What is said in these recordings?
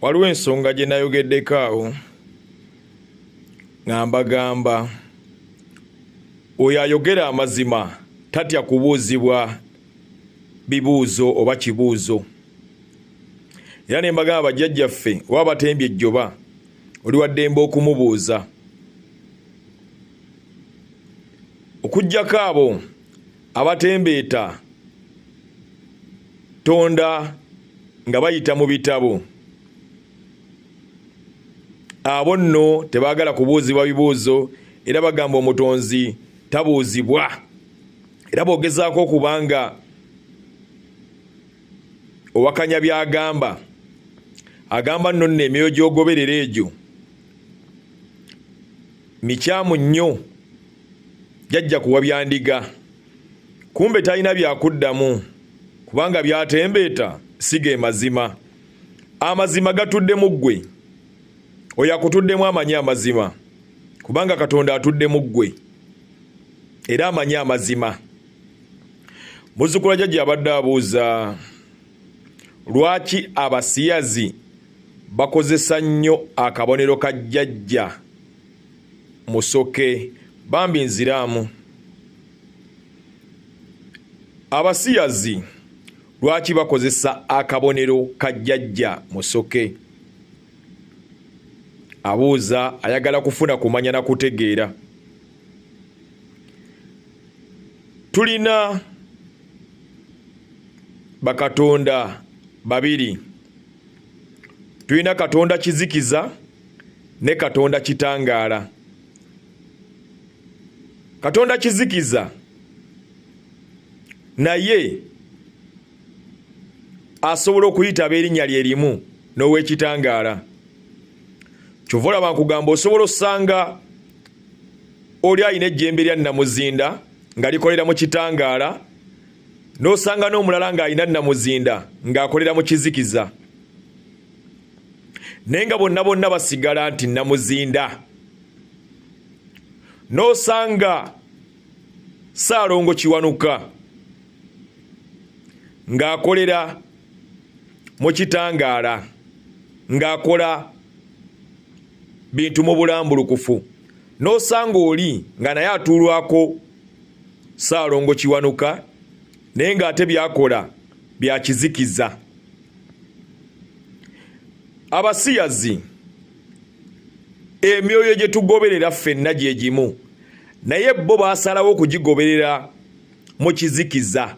waliwo ensonga gye nayogeddeko awo ngamba oyo ayogera amazima tatya kubuuzibwa bibuuzo oba kibuuzo. Era ne mbagamba bajjajjaffe oba batembye ejjoba oli wa ddembe okumubuuza. Okuggyako abo abatembeeta Tonda nga bayita mu bitabo, abo nno tebaagala kubuuzibwa bibuuzo era bagamba omutonzi tabuuzibwa. Era bw'ogezaako okubanga owakanya by'agamba, agamba nno nno emyoyo gy'ogoberera egyo mikyamu nnyo, jajja kuwa byandiga. Kumbe talina byakuddamu kubanga byatembeeta si ge mazima. Amazima gatudde mu ggwe, oyo akutuddemu amanyi amazima kubanga Katonda atudde mu ggwe era amanyi amazima. Muzzukulu jjajja abadde abuuza lwaki abasiyazi bakozesa nnyo akabonero ka jjajja musoke. Bambi nziraamu, abasiyazi lwaki bakozesa akabonero ka jjajja musoke? Abuuza ayagala kufuna kumanya na kutegeera. Tulina bakatonda babiri. Tulina Katonda kizikiza ne Katonda kitangaala. Katonda kizikiza naye asobola okuyita ab'erinnya lye limu n'ow'ekitangaala. Kyova olaba nkugamba osobola osanga oli alina ejjembe lya nnamuzinda nga likolera mu kitangaala, n'osanga n'omulala ng'alina nnamuzinda ng'akolera mu kizikiza, naye nga bonna bonna basigala nti nnamuzinda. N'osanga Ssaalongo Kiwanuka ng'akolera mu kitangaala, ng'akola bintu mu bulambulukufu, n'osanga oli nga naye atuulwako Ssaalongo Kiwanuka naye ng'ate byakola bya kizikiza. Abasiyazi emyoyo gye tugoberera ffenna gye gimu, naye bo baasalawo okugigoberera mu kizikiza.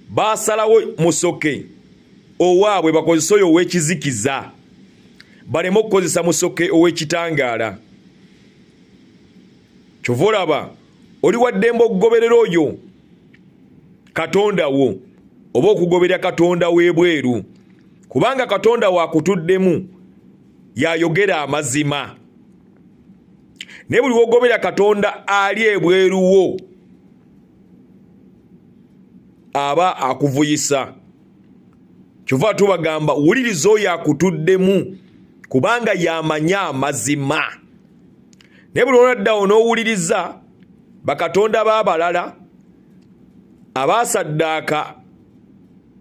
Baasalawo musoke owaabwe bakozesa oyo ow'ekizikiza, baleme okukozesa musoke ow'ekitangaala. Kyova olaba oli wa ddembe okugoberera oyo Katonda wo oba okugoberera Katonda w'ebweru, kubanga Katonda waakutuddemu yayogera amazima. Naye buli w'ogoberera Katonda ali ebweru wo aba akuvuyisa. Kyova tubagamba wuliriza oyo akutuddemu kubanga yamanya amazima. Naye buli olwaddawo n'owuliriza bakatonda b'abalala abaasaddaaka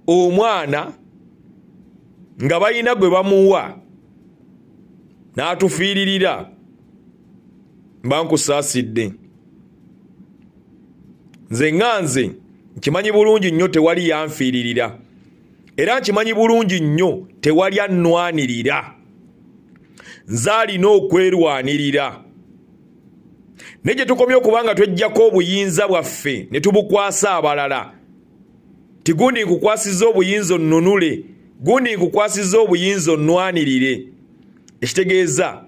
omwana nga balina gwe bamuwa n'atufiiririra, mba nkusaasidde. Nze nganze nkimanyi bulungi nnyo tewali yanfiiririra, era nkimanyi bulungi nnyo tewali annwanirira. Nze alina okwerwanirira. Naye gye tukomye okubanga tweggyako obuyinza bwaffe ne tubukwasa abalala, tigundi nkukwasiza obuyinza onnunule, gundi nkukwasiza obuyinza onnwanirire. Ekitegeeza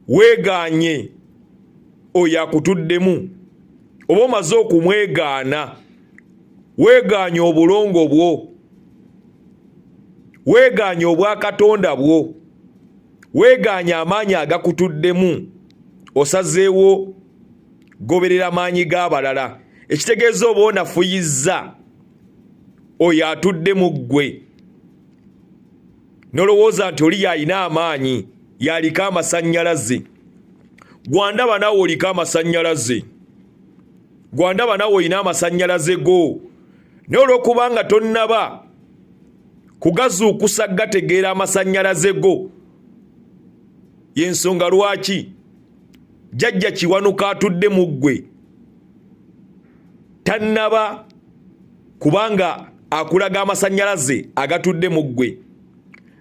weegaanye oyo akutuddemu, oba omaze okumwegaana weegaanye obulongo bwo, weegaanye obwa Katonda bwo, weegaanye amaanyi agakutuddemu, osazeewo goberera maanyi g'abalala. Ekitegeeza oba onafuyizza oyo atudde mu ggwe, nolowooza nti oli yalina amaanyi, yaliko amasannyalaze. Gwandaba nawe oliko amasannyalaze, gwandaba nawe olina amasannyalaze go. Naye olw'okubanga tonnaba kugazuukusa gategeera amasannyalaze go. Yensonga lwaki jjajja Kiwanuka atudde mu ggwe tannaba kubanga akulaga amasannyalaze agatudde mu ggwe,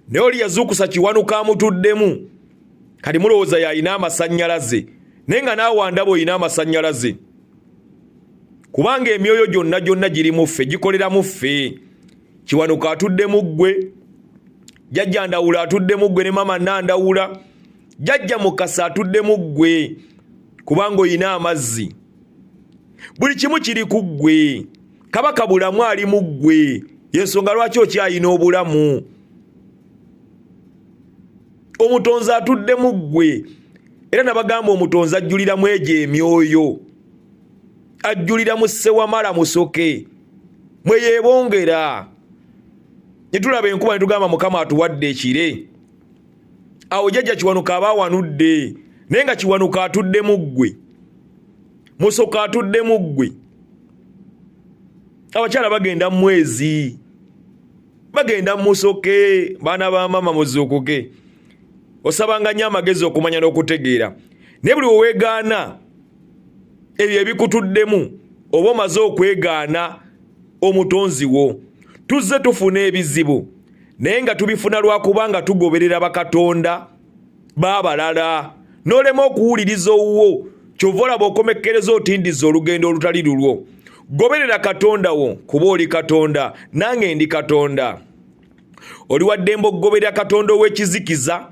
naye oli yazuukusa Kiwanuka amutuddemu. Kati mulowooza y'alina amasannyalaze, naye nga naawe wandaba olina amasannyalaze, kubanga emyoyo gyonna giri mu ffe, gikolera mu ffe. Kiwanuka atudde mu ggwe, jjajja Ndawula atudde mu ggwe ne mama Nandawula, jjajja Mukasa atudde mu ggwe, kubanga olina amazzi. Buli kimu kiri ku ggwe. Kabaka bulamu ali mu ggwe, yensonga lwaki okyalina obulamu. Omutonzi atudde mu ggwe, era nabagamba omutonzi ajjuliramu egyo emyoyo, ajjulira mu Ssewamala musoke mwe yeebongera. Ne tulaba enkuba ne tugamba Mukama atuwadde ekire, awo jjajja Kiwanuka aba awanudde, naye nga Kiwanuka atudde mu ggwe, musoke atudde mu ggwe. Abakyala bagenda mu mwezi, bagenda mu musoke. Baana ba mama muzuukuke, osabanga nnyo amagezi okumanya n'okutegeera, naye buli weweegaana ebyo ebikutuddemu oba omaze okwegaana omutonzi wo. Tuzze tufuna ebizibu, naye nga tubifuna lwakubanga tugoberera bakatonda b'abalala, n'olema okuwuliriza owuwo, kyova olaba okomekkereza otindiza olugendo olutali lulwo. Goberera Katonda wo, kuba oli Katonda, nange ndi Katonda. Oli waddembe okugoberera Katonda ow'ekizikiza,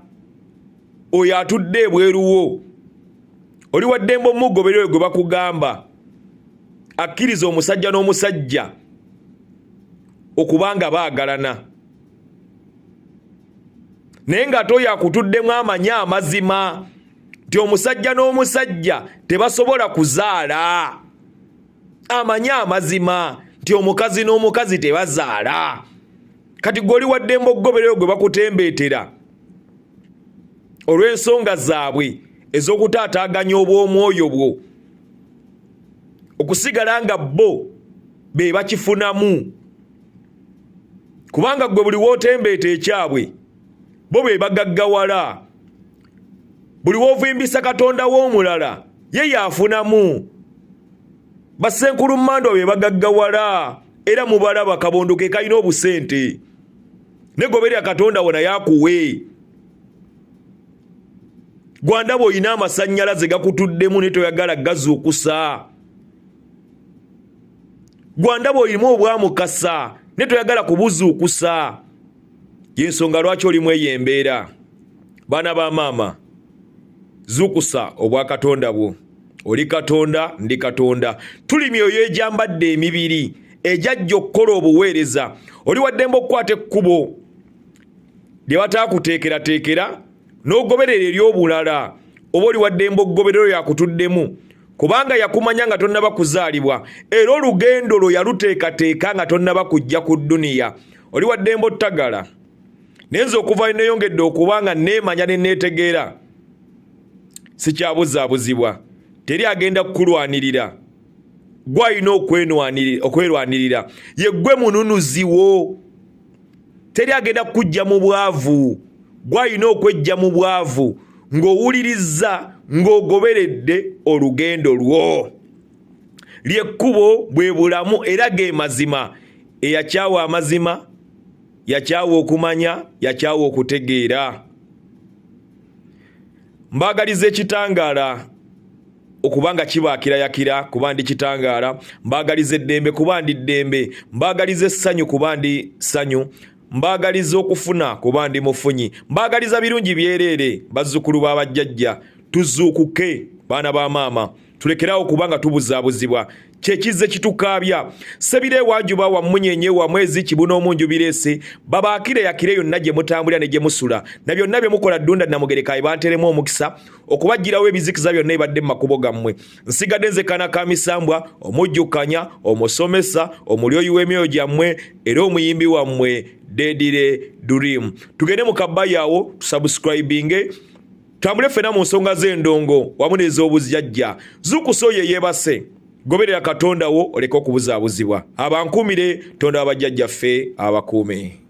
oyo atudde ebweru wo. Oli waddembe omugoberera gwe bakugamba akkiriza omusajja n'omusajja okubanga baagalana, naye ng'ate oyo akutuddemu amanya amazima nti omusajja n'omusajja tebasobola kuzaala. Amanya amazima nti omukazi n'omukazi tebazaala. Kati gw'oli waddembe okugoberera gwe bakutembeetera olw'ensonga zaabwe ez'okutaataaganya obw'omwoyo bwo, okusigala nga bo be bakifunamu, kubanga gwe buli w'otembeeta ekyabwe bo be bagaggawala. Buli w'ovimbisa Katonda w'omulala ye yaafunamu. Bassenkulu mmandwa be bagaggawala, era mubalaba kabondo ke kalina obusente. Ne goberera Katonda wona yakuwe. Gwandaba olina amasannyalaze gakutuddemu ne toyagala gazuukusa. Gwandaba olimu obwamukasa ne toyagala kubuzuukusa. Yensonga lwaki olimu eyo embeera. Baana ba maama, zuukusa obwa Katonda bwo. Oli Katonda, ndi Katonda. Tuli myoyo egyambadde emibiri ejajja okukola obuweereza. Oli waddembe okukwata ekkubo lye bataakuteekerateekera n'ogoberera ery'obulala, oba oli waddembe okugoberera oyo akutuddemu kubanga yakumanya nga tonnaba kuzaalibwa, era olugendo lwo yaluteekateeka nga tonnaba kujja ku dduniya. Oli waddembe ottagala. Nenze okuva neeyongedde okuba nga neemanya ne neetegeera, sikyabuzaabuzibwa. Teri agenda kukulwanirira, gwe alina okwerwanirira. Ye gwe mununuzi wo. Teri agenda kujja mu bwavu, gwe alina okwejja mu bwavu ng'owulirizza, ng'ogoberedde olugendo lwo. Lyekkubo bwe bulamu era ge mazima. Eyakyawa amazima, yakyawa okumanya, yakyawa okutegeera. Mbaagaliza ekitangaala okubanga kibaakira yakira kuba ndi kitangaala. Mbaagaliza eddembe kuba ndi ddembe. Mbaagaliza essanyu kuba ndi ssanyu. Mbaagaliza okufuna kuba ndi mufunyi. Mbaagaliza birungi byereere bazzukulu b'abajjajja. Tuzuukuke baana ba maama, tulekerawo kubanga tubuzaabuzibwa. Kyekizze kitukaabya sebire wajuba wa munyenye wa mwezi kibuno omunju bireese babaakire yakire yonna gye mutambulira ne gye musula na byonna bye mukola ddunda na mugereka ibanteremu omukisa okubagirawo ebizikiza byonna ebadde mu makubo gammwe. Nsigadde nze kana ka misambwa, omujjukanya, omusomesa, omulyoyi w'emyoyo gyammwe era omuyimbi wammwe Dedire Dream. Tugende mu kabbayawo tusubscribinge, tambule fena mu nsonga z'endongo wamu n'ez'obuzjajja. Zuukusa oyo yeebase, goberera Katonda wo oleke okubuzaabuzibwa. Abankumire Tonda abajjajjaffe abakuume.